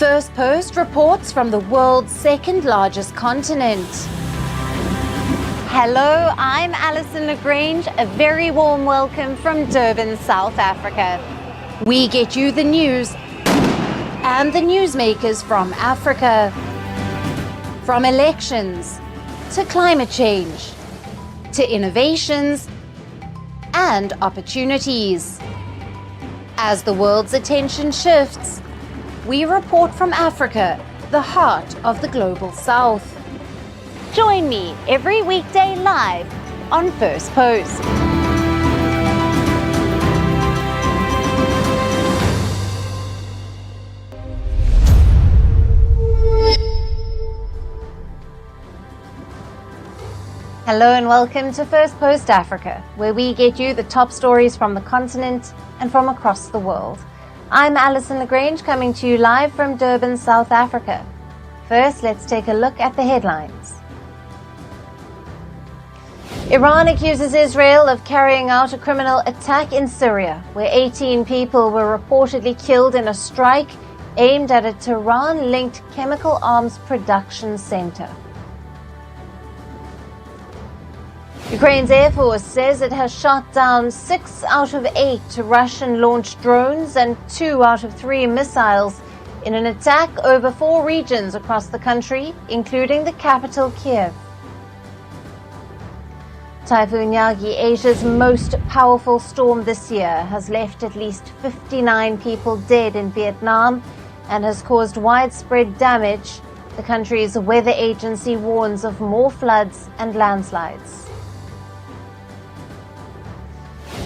Firstpost reports from the world's second largest continent. Hello, I'm Alison Lagrange. A very warm welcome from Durban, South Africa. We get you the news and the newsmakers from Africa. From elections to climate change to innovations and opportunities. As the world's attention shifts, we report from Africa, the heart of the global south. Join me every weekday live on Firstpost. Hello and welcome to Firstpost Africa, where we get you the top stories from the continent and from across the world. I'm Alison Lagrange, coming to you live from Durban, South Africa. First, let's take a look at the headlines. Iran accuses Israel of carrying out a criminal attack in Syria, where 18 people were reportedly killed in a strike aimed at a Tehran-linked chemical arms production center. Ukraine's Air Force says it has shot down 6 out of 8 Russian-launched drones and 2 out of 3 missiles in an attack over 4 regions across the country, including the capital, Kiev. Typhoon Yagi, Asia's most powerful storm this year, has left at least 59 people dead in Vietnam and has caused widespread damage. The country's weather agency warns of more floods and landslides.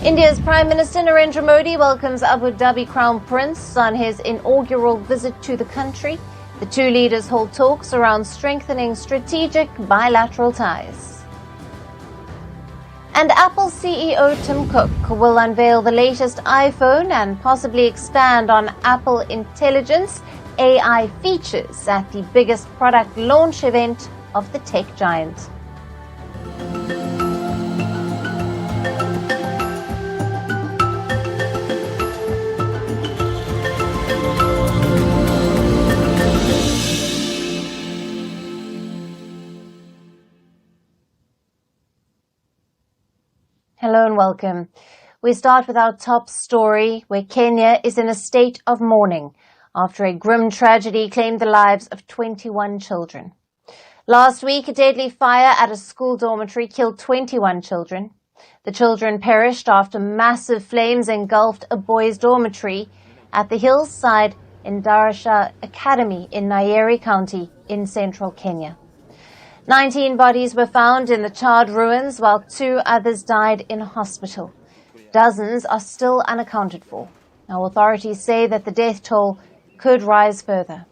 India's Prime Minister Narendra Modi welcomes Abu Dhabi Crown Prince on his inaugural visit to the country. The two leaders hold talks around strengthening strategic bilateral ties. And Apple CEO Tim Cook will unveil the latest iPhone and possibly expand on Apple Intelligence AI features at the biggest product launch event of the tech giant. Hello and welcome. We start with our top story, where Kenya is in a state of mourning after a grim tragedy claimed the lives of 21 children. Last week, a deadly fire at a school dormitory killed 21 children. The children perished after massive flames engulfed a boys' dormitory at the hillside in Darasha Academy in Nyeri County in central Kenya. 19 bodies were found in the charred ruins, while 2 others died in hospital. Dozens are still unaccounted for. Now, authorities say that the death toll could rise further.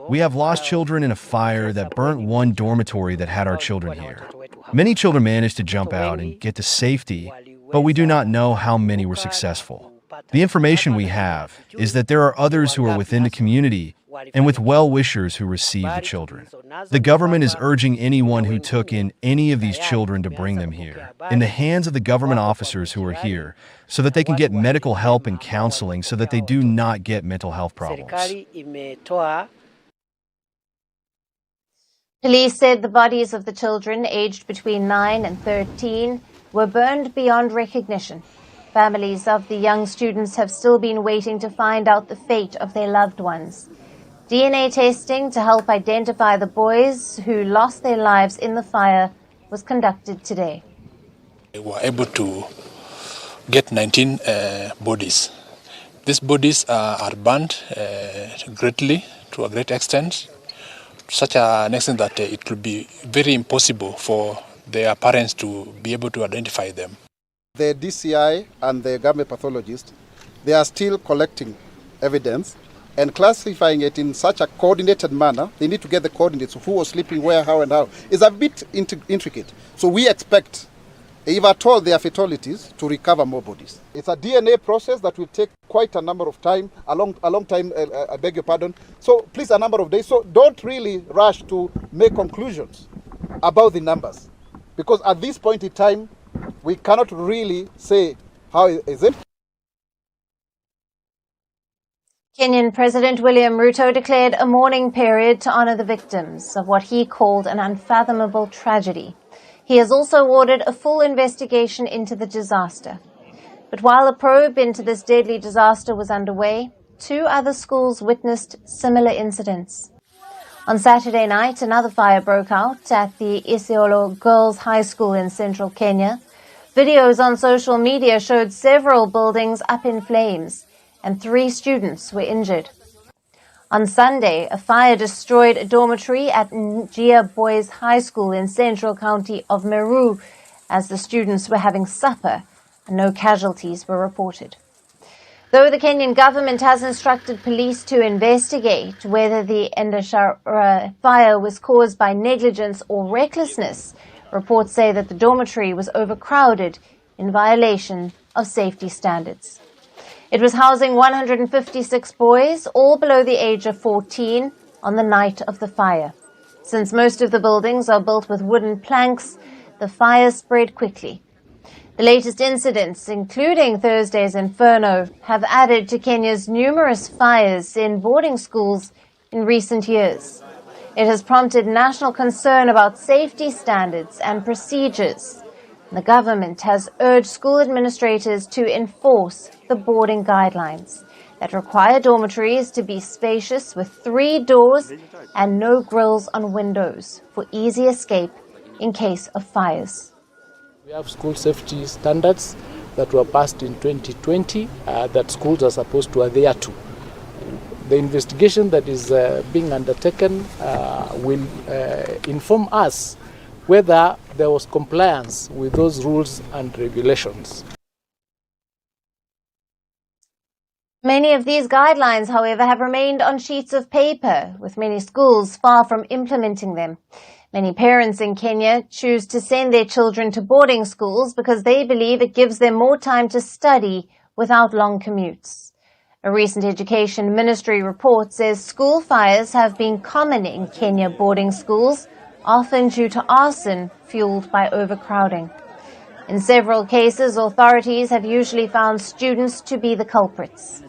We have lost children in a fire that burnt one dormitory that had our children here. Many children managed to jump out and get to safety, but we do not know how many were successful. The information we have is that there are others who are within the community and with well-wishers who received the children. The government is urging anyone who took in any of these children to bring them here, in the hands of the government officers who are here, so that they can get medical help and counseling so that they do not get mental health problems. Police said the bodies of the children, aged between 9 and 13, were burned beyond recognition. Families of the young students have still been waiting to find out the fate of their loved ones. DNA testing to help identify the boys who lost their lives in the fire was conducted today. We were able to get 19 bodies. These bodies are burned greatly, to a great extent, such an extent that it will be very impossible for their parents to be able to identify them. The DCI and the government pathologist, they are still collecting evidence and classifying it in such a coordinated manner. They need to get the coordinates of who was sleeping where, how, and how. It's a bit intricate. So we expect, if at all there are fatalities, to recover more bodies. It's a DNA process that will take quite a number of time, a long time, I beg your pardon. So please, a number of days. So don't really rush to make conclusions about the numbers, because at this point in time, we cannot really say how is it. Kenyan President William Ruto declared a mourning period to honour the victims of what he called an unfathomable tragedy. He has also ordered a full investigation into the disaster. But while a probe into this deadly disaster was underway, 2 other schools witnessed similar incidents. On Saturday night, another fire broke out at the Isiolo Girls' High School in central Kenya. Videos on social media showed several buildings up in flames, and 3 students were injured. On Sunday, a fire destroyed a dormitory at Njia Boys High School in central county of Meru as the students were having supper, and no casualties were reported. Though the Kenyan government has instructed police to investigate whether the Endashara fire was caused by negligence or recklessness, reports say that the dormitory was overcrowded in violation of safety standards. It was housing 156 boys, all below the age of 14, on the night of the fire. Since most of the buildings are built with wooden planks, the fire spread quickly. The latest incidents, including Thursday's inferno, have added to Kenya's numerous fires in boarding schools in recent years. It has prompted national concern about safety standards and procedures. The government has urged school administrators to enforce the boarding guidelines that require dormitories to be spacious with 3 doors and no grills on windows for easy escape in case of fires. We have school safety standards that were passed in 2020 that schools are supposed to adhere to. The investigation that is being undertaken will inform us whether there was compliance with those rules and regulations. Many of these guidelines, however, have remained on sheets of paper, with many schools far from implementing them. Many parents in Kenya choose to send their children to boarding schools because they believe it gives them more time to study without long commutes. A recent Education Ministry report says school fires have been common in Kenya boarding schools, often due to arson fueled by overcrowding. In several cases, authorities have usually found students to be the culprits.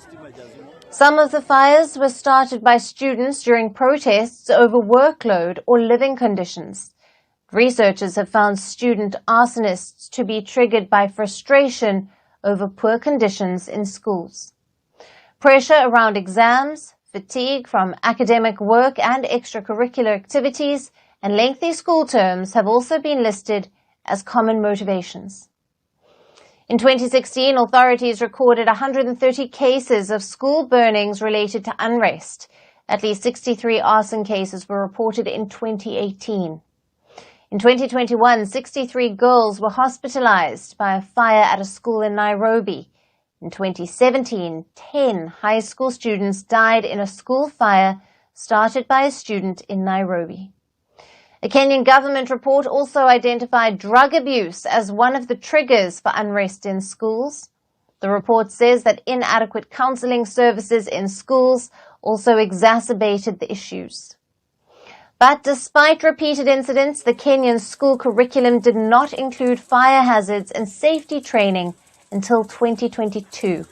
Some of the fires were started by students during protests over workload or living conditions. Researchers have found student arsonists to be triggered by frustration over poor conditions in schools. Pressure around exams, fatigue from academic work and extracurricular activities, and lengthy school terms have also been listed as common motivations. In 2016, authorities recorded 130 cases of school burnings related to unrest. At least 63 arson cases were reported in 2018. In 2021, 63 girls were hospitalized by a fire at a school in Nairobi. In 2017, 10 high school students died in a school fire started by a student in Nairobi. A Kenyan government report also identified drug abuse as one of the triggers for unrest in schools. The report says that inadequate counselling services in schools also exacerbated the issues. But despite repeated incidents, the Kenyan school curriculum did not include fire hazards and safety training until 2022.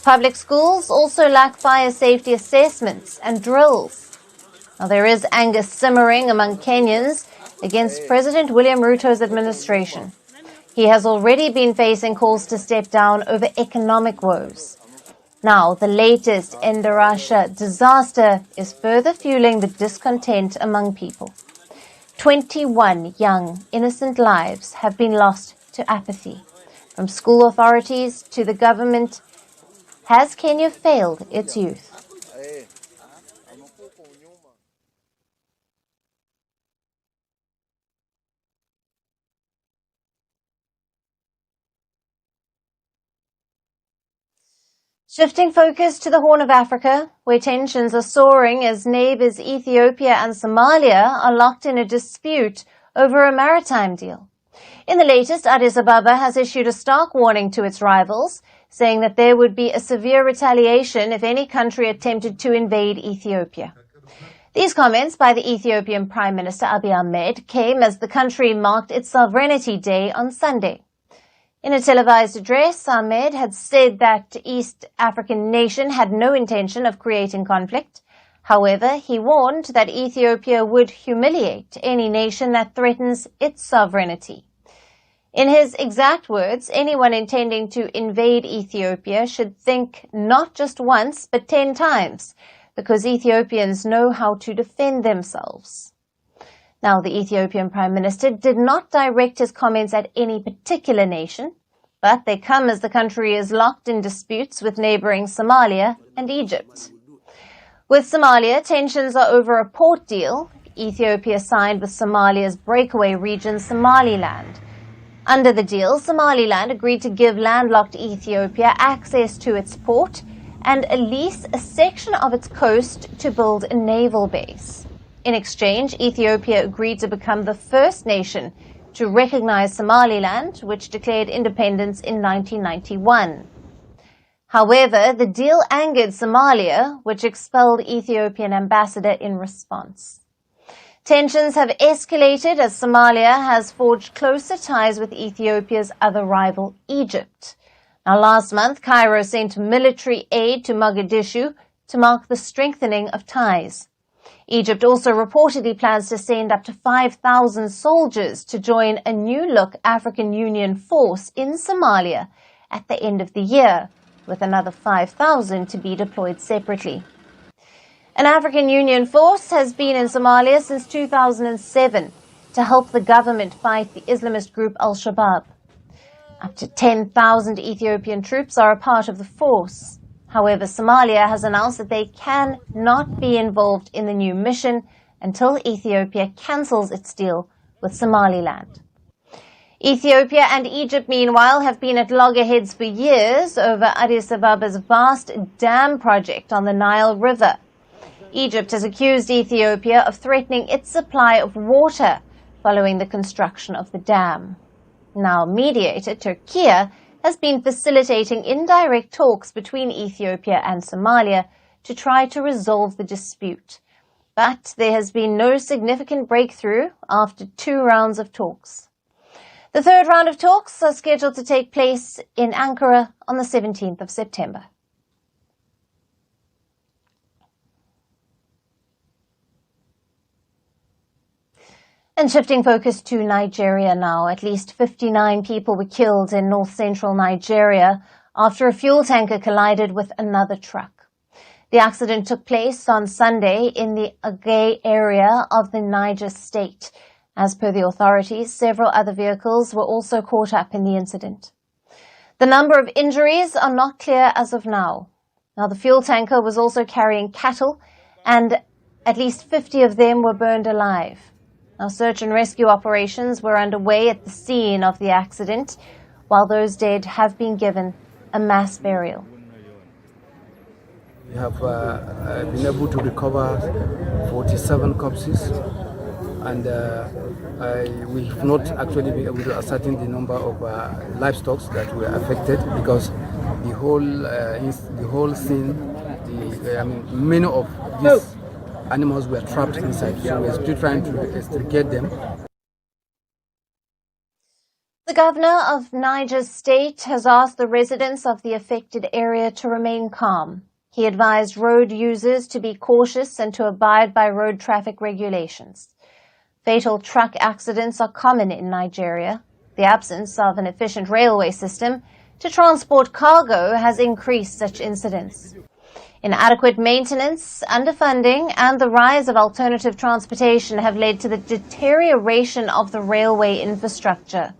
Public schools also lack fire safety assessments and drills. Now, there is anger simmering among Kenyans against President William Ruto's administration. He has already been facing calls to step down over economic woes. Now, the latest Endarasha disaster is further fueling the discontent among people. 21 young, innocent lives have been lost to apathy. From school authorities to the government, has Kenya failed its youth? Shifting focus to the Horn of Africa, where tensions are soaring as neighbours Ethiopia and Somalia are locked in a dispute over a maritime deal. In the latest, Addis Ababa has issued a stark warning to its rivals, saying that there would be a severe retaliation if any country attempted to invade Ethiopia. These comments by the Ethiopian Prime Minister Abiy Ahmed came as the country marked its Sovereignty Day on Sunday. In a televised address, Ahmed had said that the East African nation had no intention of creating conflict. However, he warned that Ethiopia would humiliate any nation that threatens its sovereignty. In his exact words, anyone intending to invade Ethiopia should think not just once, but 10 times, because Ethiopians know how to defend themselves. Now, the Ethiopian Prime Minister did not direct his comments at any particular nation, but they come as the country is locked in disputes with neighbouring Somalia and Egypt. With Somalia, tensions are over a port deal Ethiopia signed with Somalia's breakaway region, Somaliland. Under the deal, Somaliland agreed to give landlocked Ethiopia access to its port and lease a section of its coast to build a naval base. In exchange, Ethiopia agreed to become the first nation to recognize Somaliland, which declared independence in 1991. However, the deal angered Somalia, which expelled Ethiopian ambassador in response. Tensions have escalated as Somalia has forged closer ties with Ethiopia's other rival, Egypt. Now, last month, Cairo sent military aid to Mogadishu to mark the strengthening of ties. Egypt also reportedly plans to send up to 5,000 soldiers to join a new-look African Union force in Somalia at the end of the year, with another 5,000 to be deployed separately. An African Union force has been in Somalia since 2007 to help the government fight the Islamist group Al-Shabaab. Up to 10,000 Ethiopian troops are a part of the force. However, Somalia has announced that they cannot be involved in the new mission until Ethiopia cancels its deal with Somaliland. Ethiopia and Egypt, meanwhile, have been at loggerheads for years over Addis Ababa's vast dam project on the Nile River. Egypt has accused Ethiopia of threatening its supply of water following the construction of the dam. Now, mediator Turkey has been facilitating indirect talks between Ethiopia and Somalia to try to resolve the dispute. But there has been no significant breakthrough after 2 rounds of talks. The third round of talks are scheduled to take place in Ankara on the 17th of September. And shifting focus to Nigeria now, at least 59 people were killed in north-central Nigeria after a fuel tanker collided with another truck. The accident took place on Sunday in the Agay area of the Niger state. As per the authorities, several other vehicles were also caught up in the incident. The number of injuries are not clear as of now. Now, the fuel tanker was also carrying cattle, and at least 50 of them were burned alive. Now, search and rescue operations were underway at the scene of the accident, while those dead have been given a mass burial. We have been able to recover 47 corpses, and we have not actually been able to ascertain the number of livestock that were affected, because the whole scene, many of these animals were trapped inside, so we're still trying to extricate them. The governor of Niger State has asked the residents of the affected area to remain calm. He advised road users to be cautious and to abide by road traffic regulations. Fatal truck accidents are common in Nigeria. The absence of an efficient railway system to transport cargo has increased such incidents. Inadequate maintenance, underfunding, and the rise of alternative transportation have led to the deterioration of the railway infrastructure.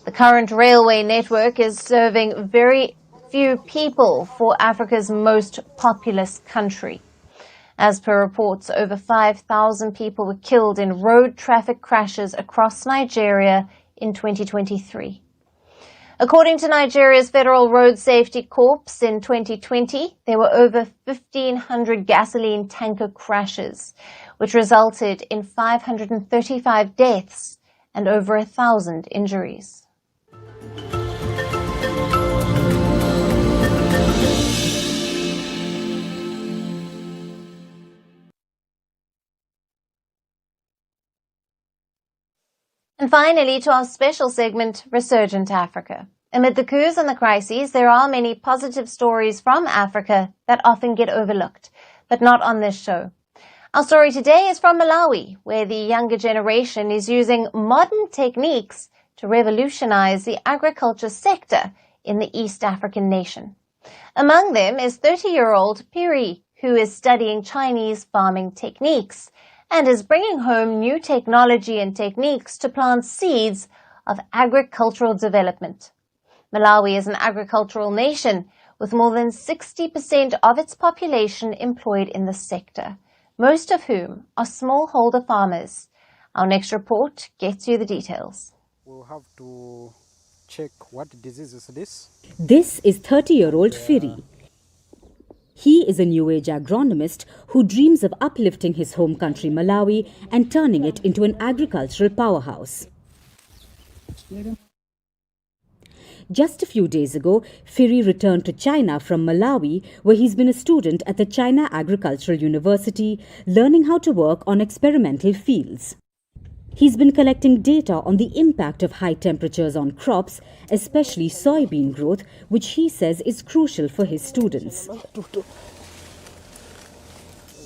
The current railway network is serving very few people for Africa's most populous country. As per reports, over 5,000 people were killed in road traffic crashes across Nigeria in 2023. According to Nigeria's Federal Road Safety Corps, in 2020, there were over 1,500 gasoline tanker crashes, which resulted in 535 deaths and over 1,000 injuries. And finally, to our special segment, Resurgence Africa. Amid the coups and the crises, there are many positive stories from Africa that often get overlooked, but not on this show. Our story today is from Malawi, where the younger generation is using modern techniques to revolutionize the agriculture sector in the East African nation. Among them is 30-year-old Piri, who is studying Chinese farming techniques and is bringing home new technology and techniques to plant seeds of agricultural development. Malawi is an agricultural nation with more than 60% of its population employed in the sector, most of whom are smallholder farmers. Our next report gets you the details. We'll have to check what disease is this. This is 30-year-old Firi. He is a new age agronomist who dreams of uplifting his home country Malawi and turning it into an agricultural powerhouse. Just a few days ago, Firi returned to China from Malawi, where he's been a student at the China Agricultural University, learning how to work on experimental fields. He's been collecting data on the impact of high temperatures on crops, especially soybean growth, which he says is crucial for his students.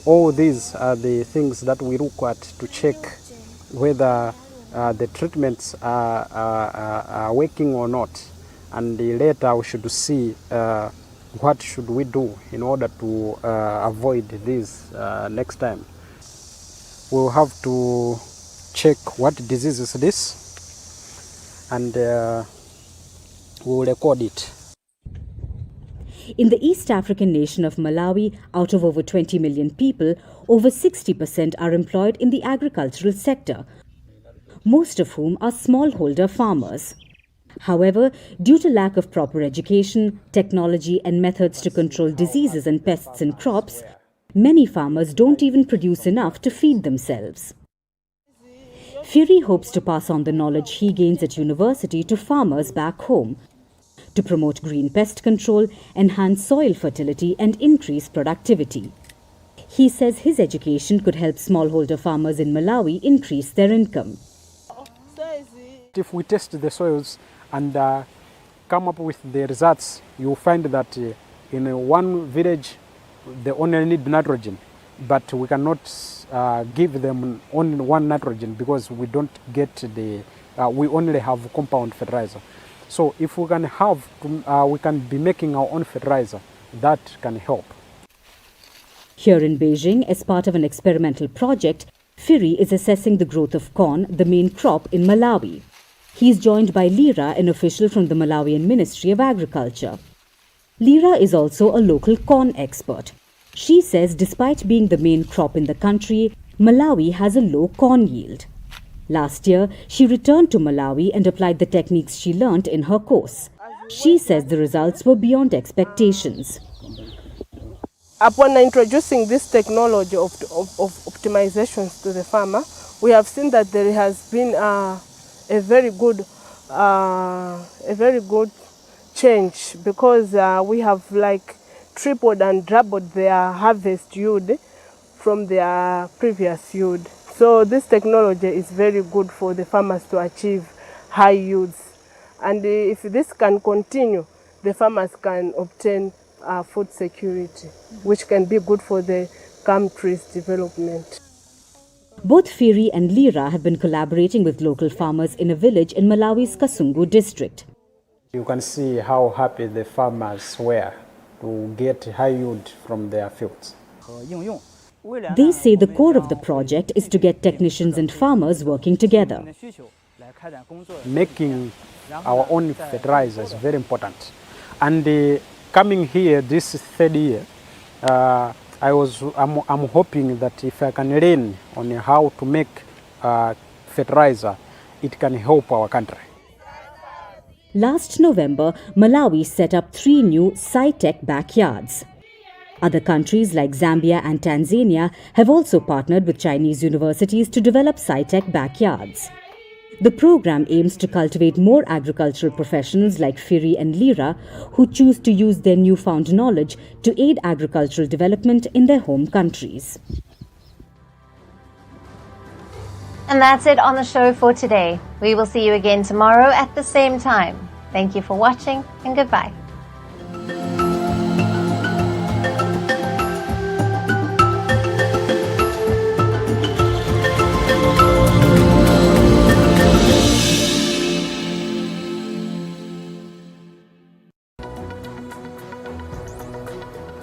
All these are the things that we look at to check whether the treatments are working or not. And later we should see what should we do in order to avoid this next time. We'll have to check what disease is this and we'll record it. In the East African nation of Malawi, out of over 20 million people, over 60% are employed in the agricultural sector, most of whom are smallholder farmers. However, due to lack of proper education, technology and methods to control diseases and pests in crops, many farmers don't even produce enough to feed themselves. Firi hopes to pass on the knowledge he gains at university to farmers back home, to promote green pest control, enhance soil fertility and increase productivity. He says his education could help smallholder farmers in Malawi increase their income. If we test the soils and come up with the results, you'll find that in one village they only need nitrogen, but we cannot give them only one nitrogen because we don't get we only have compound fertilizer. So if we can have, we can be making our own fertilizer, that can help. Here in Beijing, as part of an experimental project, Firi is assessing the growth of corn, the main crop in Malawi. He is joined by Lira, an official from the Malawian Ministry of Agriculture. Lira is also a local corn expert. She says despite being the main crop in the country, Malawi has a low corn yield. Last year, she returned to Malawi and applied the techniques she learnt in her course. She says the results were beyond expectations. Upon introducing this technology of optimizations to the farmer, we have seen that there has been a very good change because we have like tripled and doubled their harvest yield from their previous yield. So this technology is very good for the farmers to achieve high yields. And if this can continue, the farmers can obtain food security, which can be good for the country's development. Both Firi and Lira have been collaborating with local farmers in a village in Malawi's Kasungu district. You can see how happy the farmers were to get high yield from their fields. They say the core of the project is to get technicians and farmers working together. Making our own fertilizer is very important. And coming here this third year, I'm hoping that if I can learn on how to make fertilizer, it can help our country. Last November, Malawi set up 3 new sci-tech backyards. Other countries like Zambia and Tanzania have also partnered with Chinese universities to develop sci-tech backyards. The program aims to cultivate more agricultural professionals like Firi and Lira who choose to use their newfound knowledge to aid agricultural development in their home countries. And that's it on the show for today. We will see you again tomorrow at the same time. Thank you for watching, and goodbye.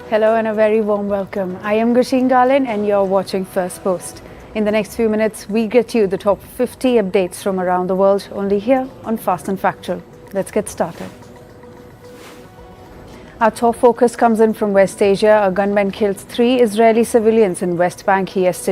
Hello and a very warm welcome. I am Gursheen Garland and you're watching Firstpost. In the next few minutes, we get you the top 50 updates from around the world, only here on Fast and Factual. Let's get started. Our top focus comes in from West Asia. A gunman killed 3 Israeli civilians in West Bank yesterday.